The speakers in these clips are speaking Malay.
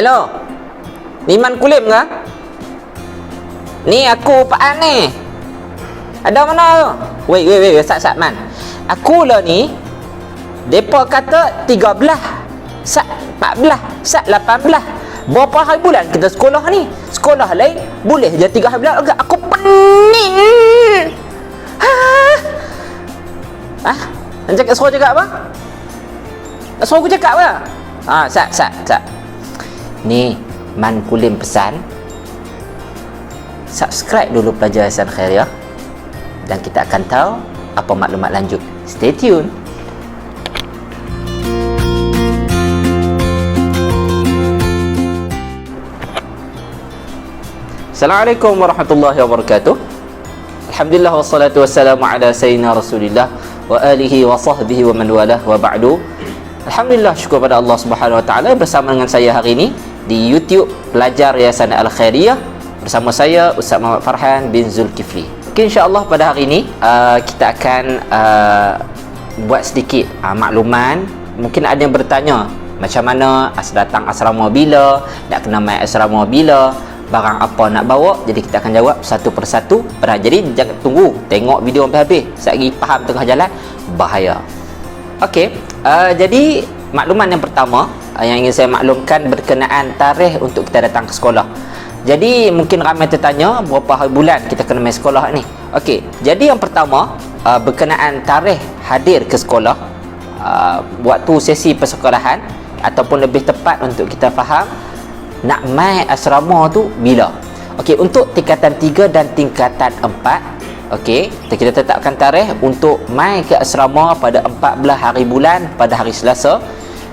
Hello. Ni Man Kulim ke? Ni aku Pak An ni. Ada mana tu? Wait, sat Man. Aku lah ni, depa kata 13, sat 14, sat 18. Berapa hari bulan kita sekolah ni? Sekolah lain boleh je 3 hari bulan agak. Aku pening. Nak suruh cakap apa? Nak suruh aku cakap apa? Sat. Ni Man Kulim pesan, subscribe dulu Pelajar Ihsan Khairiyah dan kita akan tahu apa maklumat lanjut. Stay tune. Assalamualaikum warahmatullahi wabarakatuh. Alhamdulillah wassalatu wassalamu ala sayyidina Rasulillah wa alihi wa sahbihi wa man walah wa ba'du. Alhamdulillah, syukur pada Allah Subhanahu wa taala bersama dengan saya hari ini di YouTube Pelajar Yayasan Al-Khairiyah bersama saya Ustaz Muhammad Farhan bin Zulkifli. Okay, insya-Allah pada hari ini kita akan buat sedikit makluman. Mungkin ada yang bertanya macam mana datang asrama bila, nak kena mai asrama bila, barang apa nak bawa. Jadi kita akan jawab satu persatu. Jadi jangan tunggu tengok video sampai habis. Sekali faham tengah jalan bahaya. Okey, jadi makluman yang pertama yang ingin saya maklumkan berkenaan tarikh untuk kita datang ke sekolah. Jadi mungkin ramai tertanya berapa hari bulan kita kena main sekolah ni. Okey, jadi yang pertama berkenaan tarikh hadir ke sekolah, waktu sesi persekolahan ataupun lebih tepat untuk kita faham nak mai asrama tu bila. Okey, untuk tingkatan 3 dan tingkatan 4, okey, kita tetapkan tarikh untuk mai ke asrama pada 14 hari bulan pada hari Selasa.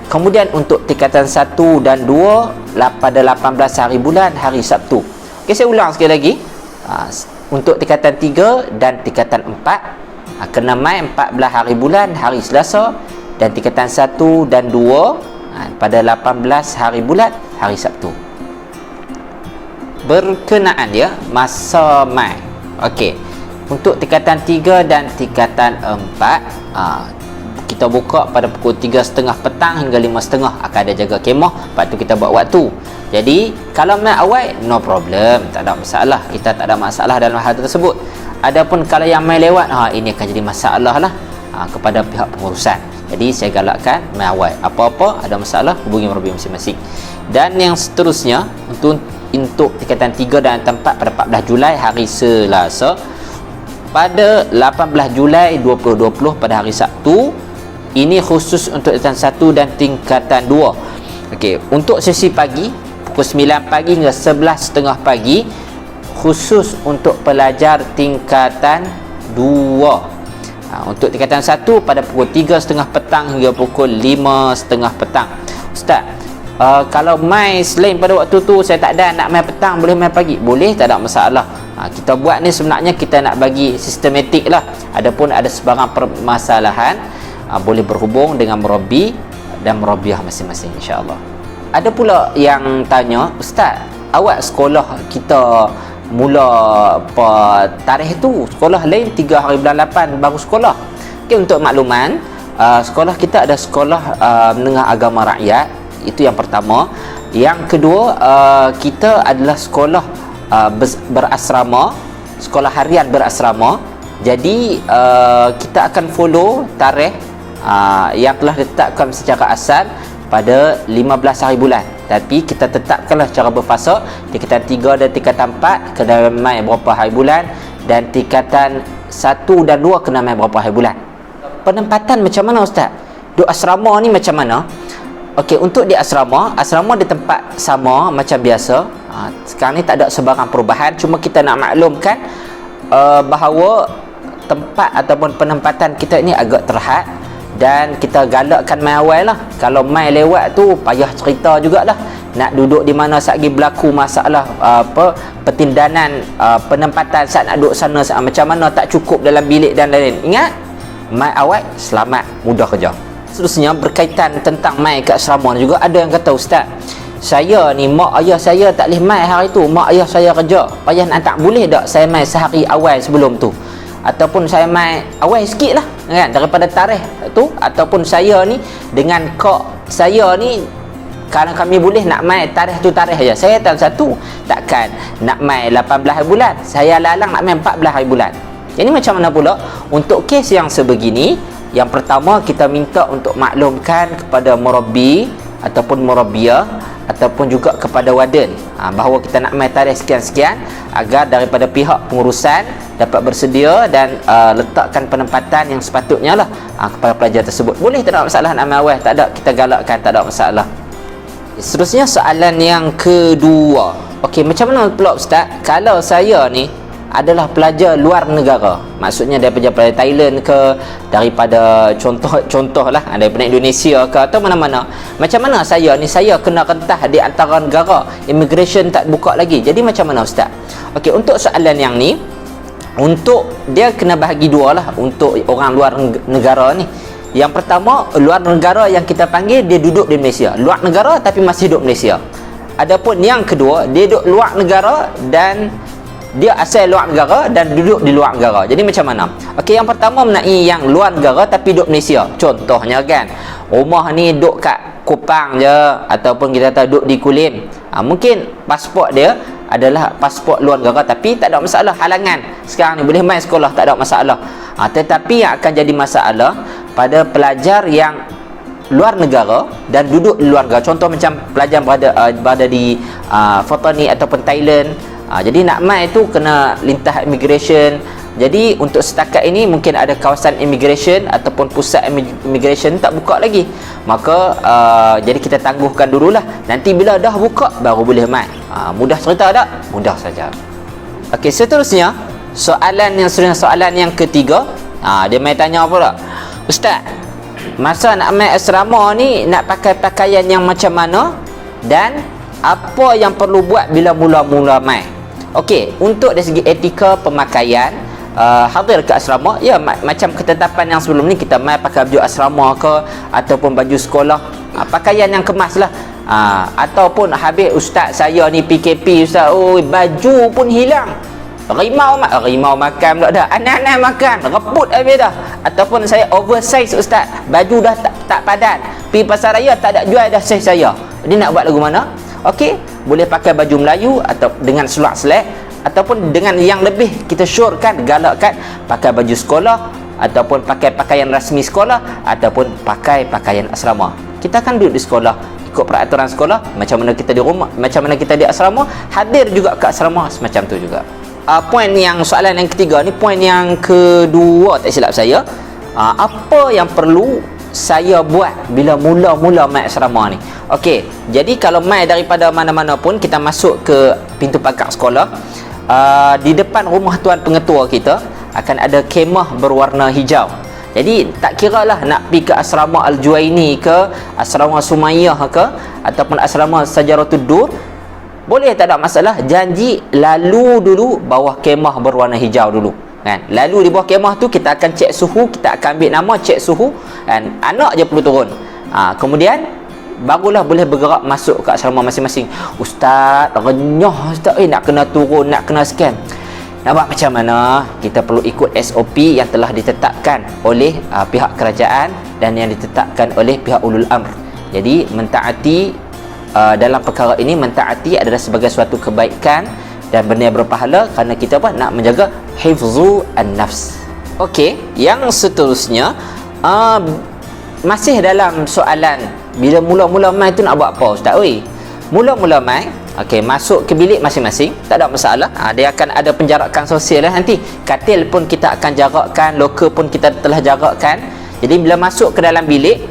Kemudian untuk tingkatan 1 dan 2 pada 18 hari bulan hari Sabtu. Okey, saya ulang sekali lagi. Untuk tingkatan 3 dan tingkatan 4 kena mai 14 hari bulan hari Selasa, dan tingkatan 1 dan 2 pada 18 hari bulan hari Sabtu. Berkenaan dia masa mai. Okey. Untuk tingkatan 3 dan tingkatan 4 kita buka pada pukul 3.30 petang hingga 5.30. Akan ada jaga kemah, lepas tu kita buat waktu. Jadi kalau mai awal no problem, tak ada masalah. Kita tak ada masalah dalam hal tersebut. Adapun kalau yang mai lewat, ini akan jadi masalah lah kepada pihak pengurusan. Jadi saya galakkan mai awal. Apa-apa ada masalah hubungi merabih masing-masing. Dan yang seterusnya untuk tingkatan 3 dan 4 pada 14 Julai hari Selasa, pada 18 Julai 2020 pada hari Sabtu. Ini khusus untuk tingkatan 1 dan tingkatan 2. Okey, untuk sesi pagi pukul 9 pagi hingga 11.30 pagi khusus untuk pelajar tingkatan 2. Untuk tingkatan 1 pada pukul 3.30 petang hingga pukul 5.30 petang. Ustaz, kalau mai selain pada waktu tu saya tak ada nak mai petang, boleh mai pagi? Boleh, tak ada masalah. Kita buat ni sebenarnya kita nak bagi sistematik lah. Adapun ada sebarang permasalahan, boleh berhubung dengan murabi dan murabiah masing-masing, insya-Allah. Ada pula yang tanya, Ustaz, awak sekolah kita mula tarikh tu sekolah lain 3 hari bulan 8 baru sekolah. Okey, untuk makluman, sekolah kita ada sekolah menengah agama rakyat. Itu yang pertama. Yang kedua, kita adalah sekolah berasrama, sekolah harian berasrama. Jadi kita akan follow tarikh yang telah ditetapkan secara asal pada 15 hari bulan. Tapi kita tetapkanlah secara berfasa. Tingkatan 3 dan tingkatan 4 kena mai berapa hari bulan, dan tingkatan 1 dan 2 kena mai berapa hari bulan. Penempatan macam mana, Ustaz? Di asrama ni macam mana? Okey, untuk di asrama di tempat sama macam biasa. Sekarang ni tak ada sebarang perubahan. Cuma kita nak maklumkan bahawa tempat ataupun penempatan kita ni agak terhad, dan kita galakkan mai awal lah. Kalau mai lewat tu payah cerita jugalah. Nak duduk di mana saat lagi berlaku masalah pertindanan penempatan saat nak duduk sana, macam mana tak cukup dalam bilik dan lain-lain. Ingat, mai awal selamat, mudah kerja. Seterusnya berkaitan tentang mai ke asrama juga, ada yang kata, Ustaz, saya ni mak ayah saya tak boleh mai hari tu, mak ayah saya kerja, payah nak tak, boleh tak saya mai sehari awal sebelum tu, ataupun saya mai awal sikit lah kan daripada tarikh tu, ataupun saya ni dengan kak saya ni kalau kami boleh nak mai tarikh tu tarikh aja. Saya tahun 1 takkan nak mai 18 hari bulan, saya lalang nak mai 14 hari bulan. Jadi macam mana pula untuk kes yang sebegini? Yang pertama, kita minta untuk maklumkan kepada murabbi ataupun murabbiyah ataupun juga kepada warden bahawa kita nak mai tarikh sekian-sekian, agar daripada pihak pengurusan dapat bersedia dan letakkan penempatan yang sepatutnya lah kepada pelajar tersebut. Boleh, tak ada masalah nak mai awal, tak ada, kita galakkan, tak ada masalah. Seterusnya soalan yang kedua. Okey, macam mana pula Ustaz kalau saya ni adalah pelajar luar negara, maksudnya daripada Thailand ke, daripada contoh lah daripada Indonesia ke, atau mana-mana. Macam mana saya ni, saya kena rentah di antara negara, immigration tak buka lagi, jadi macam mana Ustaz? Okey, untuk soalan yang ni, untuk dia kena bahagi dua lah untuk orang luar negara ni. Yang pertama, luar negara yang kita panggil dia duduk di Malaysia, luar negara tapi masih duduk Malaysia. Adapun yang kedua, dia duduk luar negara dan dia asal luar negara dan duduk di luar negara. Jadi macam mana? Okey, yang pertama mengenai yang luar negara tapi duduk Malaysia. Contohnya kan, rumah ni duduk kat Kupang je, ataupun kita tahu duduk di Kulim. Mungkin pasport dia adalah pasport luar negara, tapi tak ada masalah, halangan sekarang ni boleh main sekolah, tak ada masalah. Tetapi yang akan jadi masalah pada pelajar yang luar negara dan duduk di luar negara. Contoh macam pelajar berada di Photoni ataupun Thailand. Jadi nak mai tu kena lintah immigration. Jadi untuk setakat ini mungkin ada kawasan immigration ataupun pusat immigration tak buka lagi. Maka jadi kita tangguhkan dululah. Nanti bila dah buka baru boleh mai. Mudah cerita tak? Mudah saja. Okey, seterusnya soalan yang ketiga. Dia mai tanya pula, Ustaz, masa nak mai asrama ni nak pakai pakaian yang macam mana dan apa yang perlu buat bila mula-mula mai? Okey, untuk dari segi etika pemakaian, hadir ke asrama, ya macam ketetapan yang sebelum ni, kita mai pakai baju asrama ke ataupun baju sekolah, pakaian yang kemas lah. Ataupun habis Ustaz saya ni PKP Ustaz, baju pun hilang, rimau makan pula dah, anak-anak makan reput habis dah. Ataupun saya oversize Ustaz, baju dah tak padat, pergi pasar raya tak ada jual dah size saya, jadi nak buat lagu mana? Okey, boleh pakai baju Melayu atau dengan seluar selek, ataupun dengan yang lebih kita syorkan, galakkan pakai baju sekolah, ataupun pakai pakaian rasmi sekolah, ataupun pakai pakaian asrama. Kita akan duduk di sekolah, ikut peraturan sekolah, macam mana kita di rumah, macam mana kita di asrama, hadir juga ke asrama semacam tu juga. Soalan yang ketiga ni, poin yang kedua tak silap saya, apa yang perlu saya buat bila mula-mula mai asrama ni? Okey, jadi kalau mai daripada mana-mana pun, kita masuk ke pintu pagar sekolah, di depan rumah tuan pengetua kita akan ada kemah berwarna hijau. Jadi tak kira lah nak pergi ke asrama Al-Juwaini ke, asrama Sumayyah ke, ataupun asrama Sajaratud Dur, boleh, tak ada masalah. Janji lalu dulu bawah kemah berwarna hijau dulu kan. Lalu di bawah kemah tu kita akan cek suhu, kita akan ambil nama, cek suhu kan. Anak je perlu turun. Kemudian barulah boleh bergerak masuk ke asrama masing-masing. Ustaz, renyah Ustaz, nak kena turun, nak kena scan. Nak buat macam mana? Kita perlu ikut SOP yang telah ditetapkan oleh pihak kerajaan dan yang ditetapkan oleh pihak ulul amr. Jadi mentaati dalam perkara ini, mentaati adalah sebagai suatu kebaikan dan benda yang berpahala, kerana kita nak menjaga hifzu an-nafs. Okey, yang seterusnya masih dalam soalan bila mula-mula mai tu nak buat apa Ustaz? Mula-mula mai, okey, masuk ke bilik masing-masing, tak ada masalah. Dia akan ada penjarakan sosial lah nanti. Katil pun kita akan jarakkan, loker pun kita telah jarakkan. Jadi bila masuk ke dalam bilik,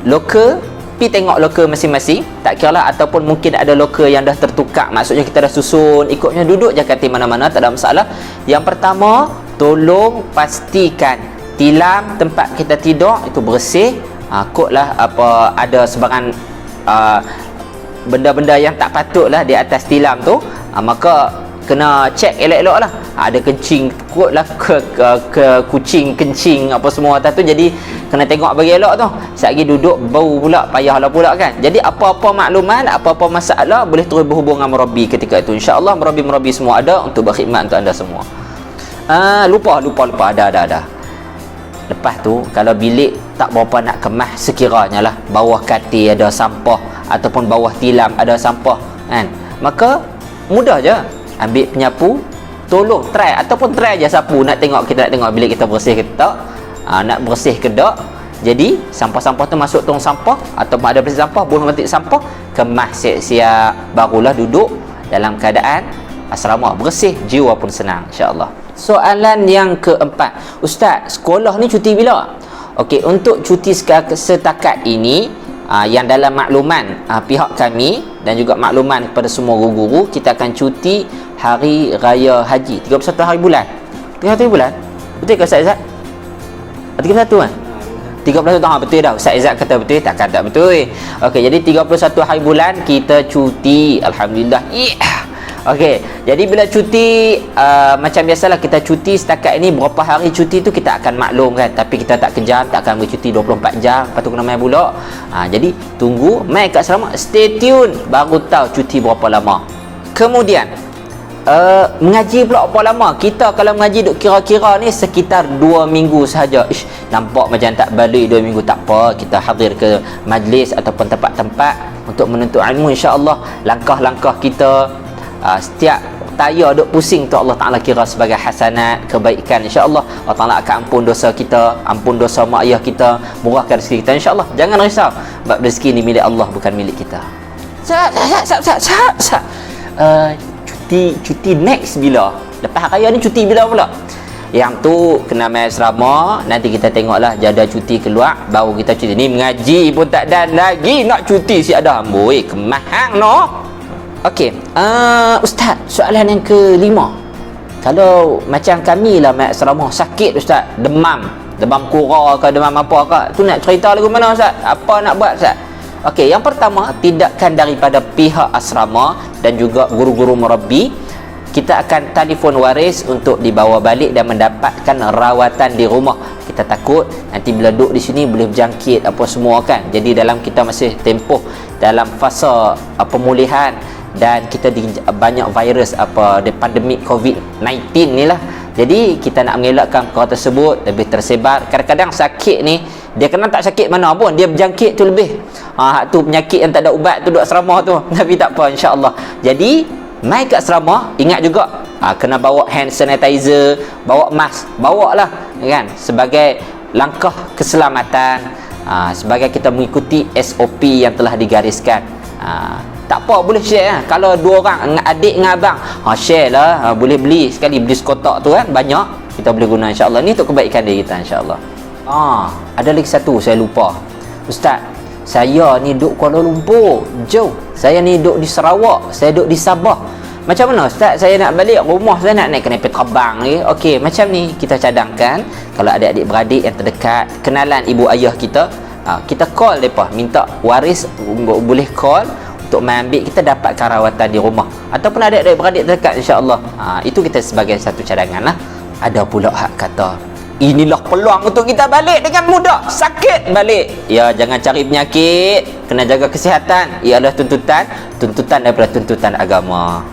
loker, pergi tengok loker masing-masing, tak kira lah, ataupun mungkin ada loker yang dah tertukar, maksudnya kita dah susun ikutnya, duduk je katil mana-mana, tak ada masalah. Yang pertama, tolong pastikan tilam tempat kita tidur itu bersih. Kotlah apa ada sebarang benda-benda yang tak patutlah di atas tilam tu, maka kena cek elok-elok lah. Ada kencing kotlah ke kucing kencing apa semua atas tu, jadi kena tengok bagi elok tu. Sekali duduk bau pula, payahlah pula kan. Jadi apa-apa maklumat, apa-apa masalah, boleh terus berhubung dengan murabbi ketika itu. InsyaAllah murabbi semua ada untuk berkhidmat untuk anda semua. Lupa ada. Lepas tu kalau bilik tak berapa nak kemas sekiranya lah bawah katil ada sampah ataupun bawah tilam ada sampah kan, maka mudah je ambil penyapu, tolong try ataupun try je sapu, nak tengok bilik kita bersih ke tak, nak bersih ke tak. Jadi sampah-sampah tu masuk tong sampah ataupun ada bersih sampah, buang mati sampah, kemas siap-siap, barulah duduk dalam keadaan asrama bersih, jiwa pun senang insya-Allah. Soalan yang keempat, Ustaz, sekolah ni cuti bila? Okey, untuk cuti setakat ini yang dalam makluman pihak kami dan juga makluman kepada semua guru-guru, kita akan cuti hari raya haji 31 hari bulan. 31 hari bulan? Betul ke Ustaz Izzat? 31 kan? 31 tahun betul dah. Ustaz Izzat kata betul, takkan tak betul. Okey, jadi 31 hari bulan kita cuti. Alhamdulillah. Okey, jadi bila cuti macam biasalah kita cuti setakat ini berapa hari cuti tu kita akan maklum kan, tapi kita tak kejam, tak akan bercuti 24 jam, lepas tu kena main pula. Jadi tunggu mai kat asrama, stay tune baru tahu cuti berapa lama. Kemudian mengaji pula berapa lama? Kita kalau mengaji duk kira-kira ni sekitar 2 minggu sahaja. Nampak macam tak balik 2 minggu, tak apa, kita hadir ke majlis ataupun tempat-tempat untuk menuntut ilmu, insya-Allah langkah-langkah kita setiap tayar duk pusing tu Allah Ta'ala kira sebagai hasanat, kebaikan, insya-Allah Allah Ta'ala akan ampun dosa kita, ampun dosa mak ayah kita, murahkan rezeki kita, insya-Allah. Jangan risau, sebab rezeki ni milik Allah, bukan milik kita. Cuti next bila? Lepas raya ni cuti bila pula? Yang tu kena main asrama, nanti kita tengoklah jadual cuti keluar baru kita cuti. Ni mengaji pun tak dan lagi nak cuti si ada amboi kemahang no. Okey, Ustaz, soalan yang kelima. Kalau macam kami lah main asrama sakit Ustaz, demam kura ke demam apa ke, tu nak cerita lagu mana Ustaz? Apa nak buat Ustaz? Okey, yang pertama, tindakan daripada pihak asrama dan juga guru-guru murabbi, kita akan telefon waris untuk dibawa balik dan mendapatkan rawatan di rumah. Kita takut nanti bila duduk di sini boleh berjangkit apa semua kan. Jadi dalam kita masih tempoh dalam fasa pemulihan dan kita banyak virus pandemik COVID-19 ni lah. Jadi kita nak mengelakkan perkara tersebut lebih tersebar. Kadang-kadang sakit ni dia kena tak sakit mana pun dia berjangkit tu lebih. Tu penyakit yang tak ada ubat tu duduk asrama tu. Tapi tak apa, insya-Allah. Jadi mai kat asrama ingat juga kena bawa hand sanitizer, bawa mask, bawalah kan sebagai langkah keselamatan, sebagai kita mengikuti SOP yang telah digariskan. Tak apa, boleh share kalau dua orang, adik dengan abang, share lah, boleh beli sekali, beli sekotak tu kan, banyak kita boleh guna insya-Allah. Ni untuk kebaikan diri kita insya-Allah. Ada lagi satu saya lupa. Ustaz, saya ni duduk Kuala Lumpur, jauh. Saya ni duduk di Sarawak, saya duduk di Sabah. Macam mana Ustaz, saya nak balik rumah, saya nak naik kereta terbang ni. Okey, macam ni kita cadangkan, kalau adik-adik beradik yang terdekat, kenalan ibu ayah kita, kita call mereka, minta waris boleh call untuk mengambil, kita dapatkan rawatan di rumah ataupun adik-adik beradik terdekat insya-Allah. Itu kita sebagai satu cadangan lah. Ada pula hak kata inilah peluang untuk kita balik dengan mudah, sakit balik. Ya, jangan cari penyakit, kena jaga kesihatan. Ia adalah tuntutan daripada tuntutan agama.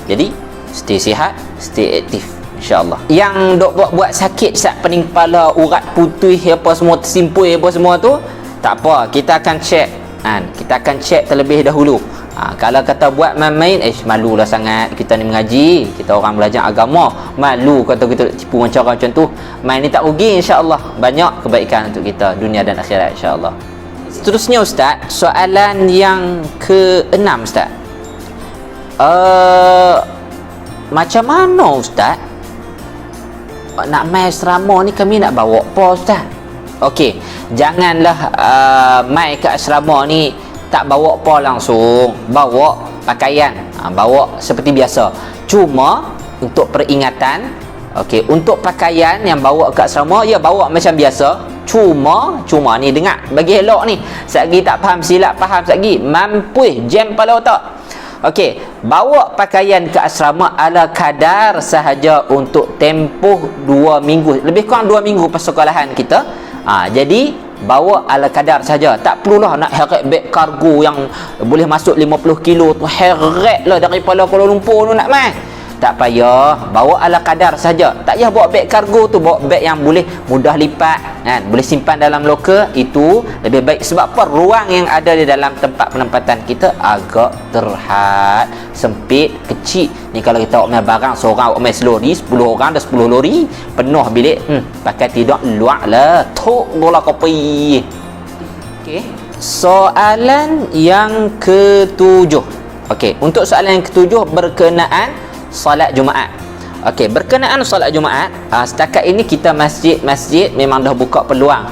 Jadi stay sihat, stay aktif insya-Allah. Yang dok buat sakit saat pening kepala, urat putih apa semua, tersimpul apa semua tu, tak apa, kita akan check. Kita akan check terlebih dahulu. Kalau kata buat main-main, malulah sangat, kita ni mengaji, kita orang belajar agama, malu kata kita tipu cara macam tu. Main ni tak rugi insya-Allah, banyak kebaikan untuk kita dunia dan akhirat insya-Allah. Seterusnya Ustaz, soalan yang ke-6 Ustaz. Macam mana Ustaz nak mai asrama ni, kami nak bawa apa Ustaz? Okey, janganlah mai ke asrama ni tak bawa apa langsung, bawa pakaian, bawa seperti biasa. Cuma untuk peringatan, okey, untuk pakaian yang bawa ke asrama, ya bawa macam biasa. Cuma ni dengar bagi elok ni, satgi tak faham silap faham, satgi mampu jam kepala otak. Okey, bawa pakaian ke asrama ala kadar sahaja untuk tempoh 2 minggu, lebih kurang 2 minggu persekolahan kita. Jadi bawa ala kadar saja, tak perlulah nak heret beg kargo yang boleh masuk 50 kilo tu, heret lah daripada Kuala Lumpur tu nak mai. Tak payah, bawa ala kadar saja. Tak payah bawa beg kargo tu, bawa beg yang boleh mudah lipat kan, boleh simpan dalam loker, itu lebih baik. Sebab apa? Ruang yang ada di dalam tempat penempatan kita agak terhad, sempit, kecil. Ni kalau kita ambil barang seorang ambil selori, 10 orang dah 10 lori penuh bilik, pakai tidur luak lah, tok bola kopi. Okey, soalan yang ketujuh. Okey, untuk soalan yang ketujuh berkenaan solat Jumaat. Okey, berkenaan solat Jumaat, setakat ini kita masjid memang dah buka peluang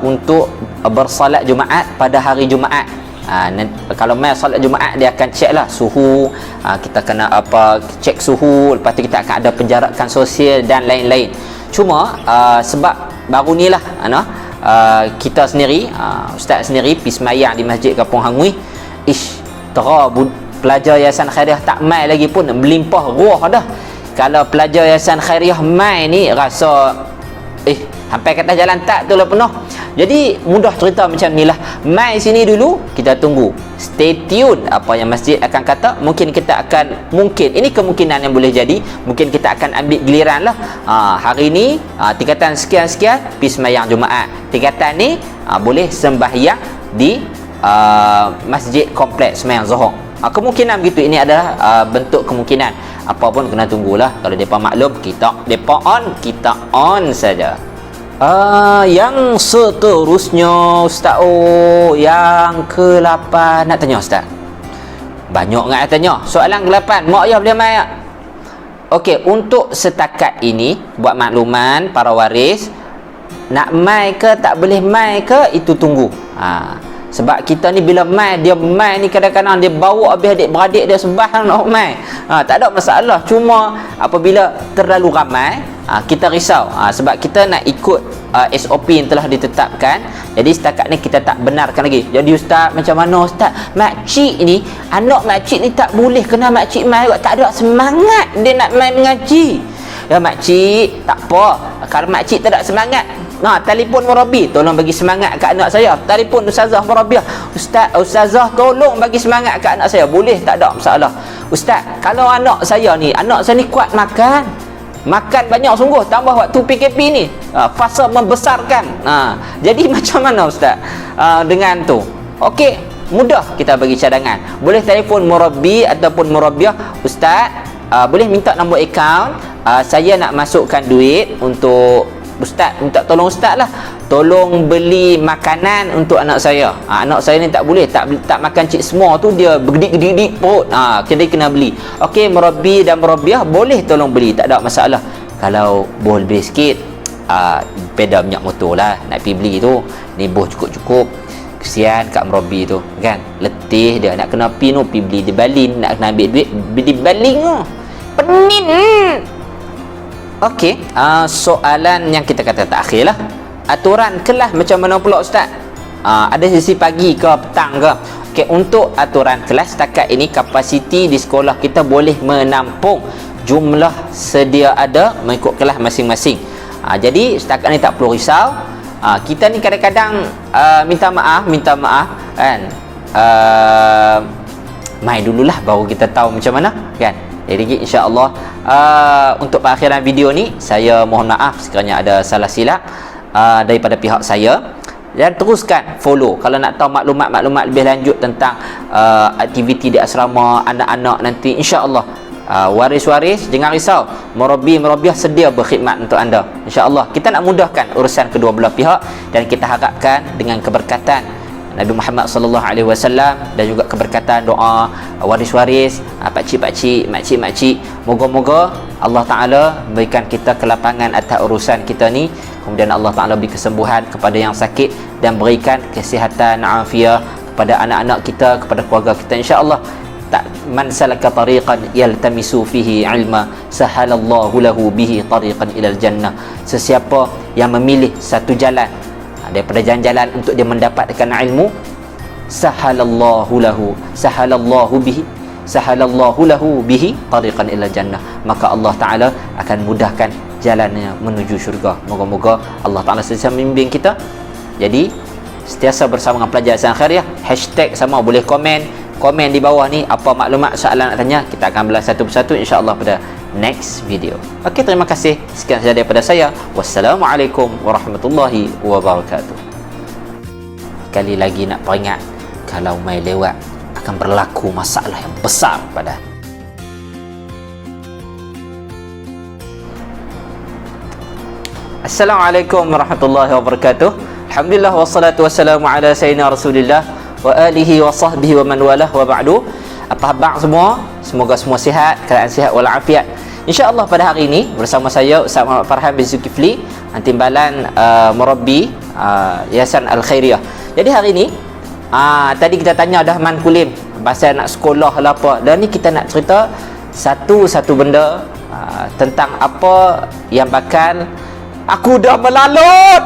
untuk bersolat Jumaat pada hari Jumaat. Kalau mai solat Jumaat, dia akan cek lah suhu, kita kena cek suhu, lepas tu kita akan ada penjarakan sosial dan lain-lain. Cuma sebab baru ni lah kita sendiri, ustaz sendiri pergi semayang di Masjid Kampung Hangui, pelajar Yayasan Khairiah tak mai lagi pun melimpah ruah dah. Kalau pelajar Yayasan Khairiah mai ni rasa sampai kat atas jalan tak tu lah penuh. Jadi mudah cerita macam ni lah. Mai sini dulu, kita tunggu, stay tune apa yang masjid akan kata. Mungkin ini kemungkinan yang boleh jadi, mungkin kita akan ambil giliran lah. Hari ni tingkatan sekian-sekian pergi sembahyang Jumaat, tingkatan ni boleh sembahyang di masjid kompleks sembahyang Zuhur. Kemungkinan begitu. Ini adalah bentuk kemungkinan. Apa pun kena tunggulah. Kalau mereka maklum, mereka on saja. Yang seterusnya Ustaz, yang ke-8 nak tanya Ustaz. Banyak nak tanya. Soalan ke-8, mak ayah boleh mai tak? Okey, untuk setakat ini, buat makluman para waris, nak mai ke tak boleh mai ke, itu tunggu. Sebab kita ni bila dia mai ni kadang-kadang dia bawa habis adik-beradik dia sembah nak mai. Tak ada masalah. Cuma apabila terlalu ramai, kita risau. Sebab kita nak ikut SOP yang telah ditetapkan. Jadi setakat ni kita tak benarkan lagi. Jadi ustaz, macam mana ustaz? Makcik ni, anak makcik ni tak boleh kena makcik mai, tak ada semangat dia nak mai mengaji. Ya makcik, tak apa. Kalau makcik tak ada semangat, telefon murabi, tolong bagi semangat kat anak saya. Telefon ustazah murabiah, ustazah tolong bagi semangat kat anak saya. Boleh, tak ada masalah. Ustaz, kalau anak saya ni kuat makan banyak sungguh, tambah waktu PKP ni, fasa membesarkan. Jadi macam mana ustaz dengan tu? Okey, mudah kita bagi cadangan. Boleh telefon murabi ataupun murabiah, ustaz, boleh minta nombor akaun, saya nak masukkan duit untuk ustaz, minta tolong ustaz lah, tolong beli makanan untuk anak saya. Anak saya ni tak boleh, tak makan cik semua tu, dia bergedik-gedik perut. Jadi kena beli. Okey, murabi dan murabiah boleh tolong beli, tak ada masalah. Kalau boh lebih sikit, peda minyak motor lah nak pergi beli tu. Ni boh cukup-cukup. Kesian kat murabi tu kan, letih dia nak kena pergi beli di balin, nak kena ambil duit di baling tu. Penin. Okey, soalan yang kita kata terakhir lah. Aturan kelas macam mana pula ustaz? Ada sesi pagi ke petang ke? Okey, untuk aturan kelas setakat ini, kapasiti di sekolah kita boleh menampung jumlah sedia ada mengikut kelas masing-masing. Jadi setakat ni tak perlu risau. Kita ni kadang-kadang minta maaf kan. Mai dululah baru kita tahu macam mana kan. Jadi insya-Allah untuk perakhiran video ni, saya mohon maaf sekiranya ada salah silap daripada pihak saya, dan teruskan follow kalau nak tahu maklumat-maklumat lebih lanjut tentang aktiviti di asrama anak-anak nanti, insya-Allah. Waris-waris jangan risau, murabi-murabiah sedia berkhidmat untuk anda, insya-Allah. Kita nak mudahkan urusan kedua belah pihak, dan kita harapkan dengan keberkatan Nabi Muhammad sallallahu alaihi wasallam dan juga keberkatan doa waris-waris, pakcik-pakcik, makcik-makcik, moga-moga Allah Taala berikan kita kelapangan atas urusan kita ni. Kemudian Allah Taala beri kesembuhan kepada yang sakit dan berikan kesihatan afiah kepada anak-anak kita, kepada keluarga kita, insya-Allah. Man salaka tariqan yaltamisu fihi ilma sahalallahu lahu bihi tariqan ilal jannah. Sesiapa yang memilih satu jalan daripada jalan-jalan untuk dia mendapatkan ilmu, sahalallahu lahu bihi tariqan ila jannah, maka Allah Taala akan mudahkan jalannya menuju syurga. Moga-moga Allah Taala sentiasa membimbing kita. Jadi sentiasa bersama dengan pelajar Yayasan Khairiah, hashtag sama, boleh komen di bawah ni apa maklumat soalan nak tanya, kita akan belas satu persatu insya-Allah pada next video. Okey, terima kasih. Sekian sahaja daripada saya. Wassalamualaikum warahmatullahi wabarakatuh. Kali lagi nak peringat, kalau mai lewat akan berlaku masalah yang besar pada. Assalamualaikum warahmatullahi wabarakatuh. Alhamdulillah wassalatu wassalamu ala sayyidina Rasulillah wa alihi wa sahbihi wa man walah wa ba'du. Apa khabar semua? Semoga semua sihat, keadaan sihat walafiat. InsyaAllah pada hari ini bersama saya Ustaz Muhammad Farhan bin Zulkifli, Timbalan Murabbi Yayasan Al-Khairiyah. Jadi hari ini tadi kita tanya dah Man Kulim pasal nak sekolah lah apa. Dan ni kita nak cerita satu benda tentang apa yang bakal aku dah melalut.